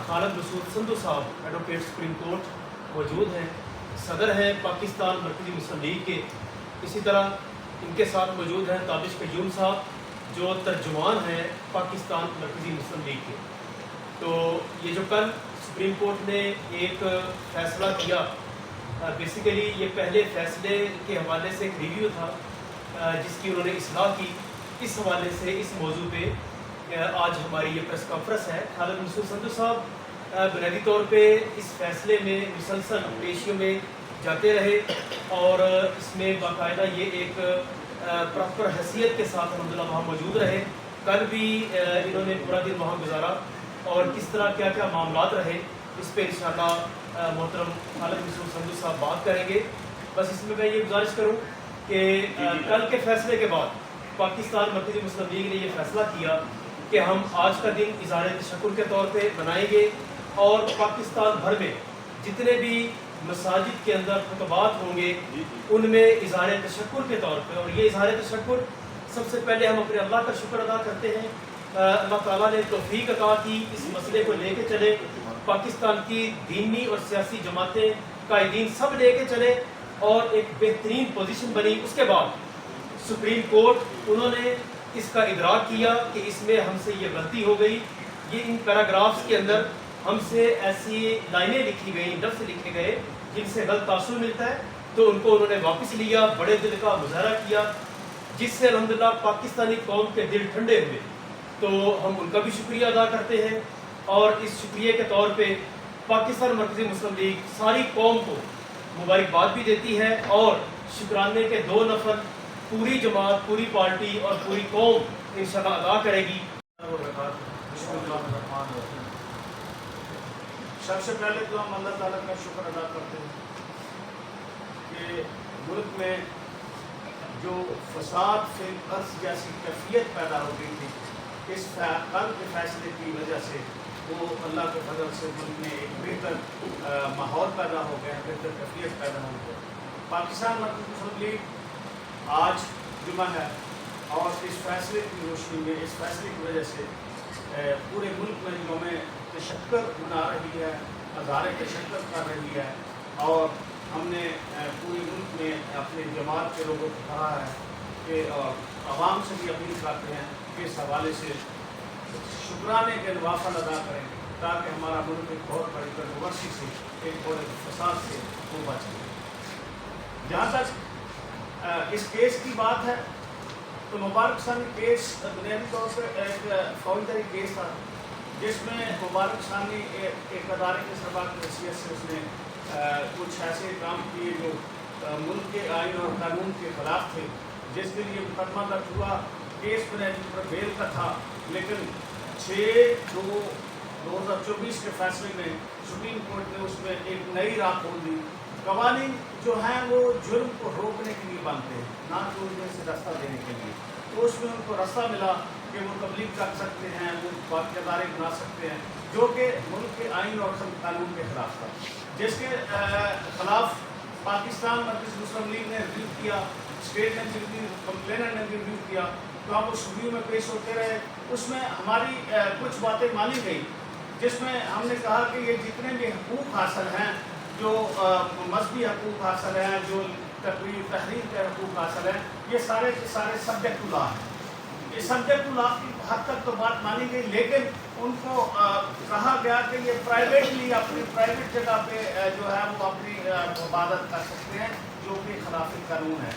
خالد مسعود سندھو صاحب advocate supreme court موجود ہیں، صدر ہیں پاکستان مرکزی مسلم لیگ کے. اسی طرح ان کے ساتھ موجود ہیں تابش قیوم صاحب جو ترجمان ہیں پاکستان مرکزی مسلم لیگ کے. تو یہ جو کل سپریم کورٹ نے ایک فیصلہ کیا، بیسیکلی یہ پہلے فیصلے کے حوالے سے ایک ریویو تھا جس کی انہوں نے اصلاح کی. اس حوالے سے اس موضوع پہ آج ہماری یہ پریس کانفرنس ہے. خالد مسعود سندھو صاحب بنیادی طور پہ اس فیصلے میں مسلسل پیشیوں میں جاتے رہے اور اس میں باقاعدہ یہ ایک پراپر حیثیت کے ساتھ الحمدللہ وہاں موجود رہے. کل بھی انہوں نے پورا دن وہاں گزارا اور کس طرح کیا کیا معاملات رہے اس پہ انشاءاللہ محترم خالد مسعود سندھو صاحب بات کریں گے. بس اس میں یہ گزارش کروں کہ کل کے فیصلے کے بعد پاکستان مرکزی مسلم لیگ نے یہ فیصلہ کیا کہ ہم آج کا دن اظہار تشکر کے طور پہ منائیں گے اور پاکستان بھر میں جتنے بھی مساجد کے اندر خطبات ہوں گے ان میں اظہار تشکر کے طور پہ، اور یہ اظہار تشکر سب سے پہلے ہم اپنے اللہ کا شکر ادا کرتے ہیں. اللہ تعالیٰ نے توفیق عطا کی اس مسئلے کو لے کے چلے، پاکستان کی دینی اور سیاسی جماعتیں قائدین سب لے کے چلے اور ایک بہترین پوزیشن بنی. اس کے بعد سپریم کورٹ انہوں نے اس کا ادراک کیا کہ اس میں ہم سے یہ غلطی ہو گئی. یہ ان پیراگرافز کے اندر ہم سے ایسی لائنیں لکھی گئیں، لفظ لکھے گئے جن سے غلط تاثر ملتا ہے، تو ان کو انہوں نے واپس لیا، بڑے دل کا مظاہرہ کیا جس سے الحمدللہ پاکستانی قوم کے دل ٹھنڈے ہوئے. تو ہم ان کا بھی شکریہ ادا کرتے ہیں اور اس شکریہ کے طور پہ پاکستان مرکزی مسلم لیگ ساری قوم کو مبارکباد بھی دیتی ہے اور شکرانے کے 2 نفر پوری جماعت، پوری پارٹی اور پوری قوم انشاءاللہ ادا کرے گی. سب سے پہلے تو ہم اللہ تعالیٰ کا شکر ادا کرتے ہیں کہ ملک میں جو فساد فی الارض جیسی کیفیت پیدا ہو گئی تھی، اس کل کے فیصلے کی وجہ سے وہ اللہ کے فضل سے ملک میں ایک بہتر ماحول پیدا ہو گیا، بہتر کیفیت پیدا ہو گیا. پاکستان مرکزی مسلم لیگ آج جمعہ ہے اور اس فیصلے کی روشنی میں، اس فیصلے کی وجہ سے پورے ملک میں یوم تشکر منا رہی ہے، اظہار تشکر کر رہی ہے. اور ہم نے پورے ملک میں اپنے جماعت کے لوگوں کو کہا ہے کہ عوام سے بھی اپیل کرتے ہیں کہ اس حوالے سے شکرانے کے نوافل ادا کریں تاکہ ہمارا ملک ایک بہت بڑی کنٹروورسی سے، ایک بڑے فساد سے وہ بچ جائے. جہاں تک اس کیس کی بات ہے تو مبارک ثانی کیس بنیادی طور پہ ایک فوجداری کیس تھا جس میں مبارک ثانی ایک ادارے کے سربراہ کی حیثیت سے اس نے کچھ ایسے کام کیے جو ملک کے آئین اور قانون کے خلاف تھے، جس کے لیے مقدمہ درج ہوا. کیس بنیادی طور پر بیل کا تھا، لیکن 6/2/2024 کے فیصلے میں سپریم کورٹ نے اس میں ایک نئی راہ کھول دی. قوانین جو ہیں وہ جرم کو روکنے کے لیے بنتے ہیں، نہ کہ ان میں سے راستہ دینے کے لیے. تو اس میں ان کو راستہ ملا کہ وہ تبلیغ کر سکتے ہیں، وہ باقی ادارے بنا سکتے ہیں، جو کہ ملک کے آئین اور قانون کے خلاف تھا، جس کے خلاف پاکستان مرکزی مسلم لیگ نے ریویو کیا، اسٹیٹ نے ریویو، کمپلینر نے ریویو کیا. تو ہم اس ریویو میں پیش ہوتے رہے. اس میں ہماری کچھ باتیں مانی گئی جس میں ہم نے کہا کہ یہ جتنے بھی حقوق حاصل ہیں، جو مذہبی حقوق حاصل ہیں، جو تحریر کے حقوق حاصل ہیں، یہ سارے کے سارے سبجیکٹ ٹو لا ہیں. یہ سبجیکٹ ٹو لا کی حد تک تو بات مانی گئی، لیکن ان کو کہا گیا کہ یہ پرائیویٹلی اپنی پرائیویٹ جگہ پہ جو ہے وہ اپنی عبادت کر سکتے ہیں، جو کہ خلاف قانون ہے.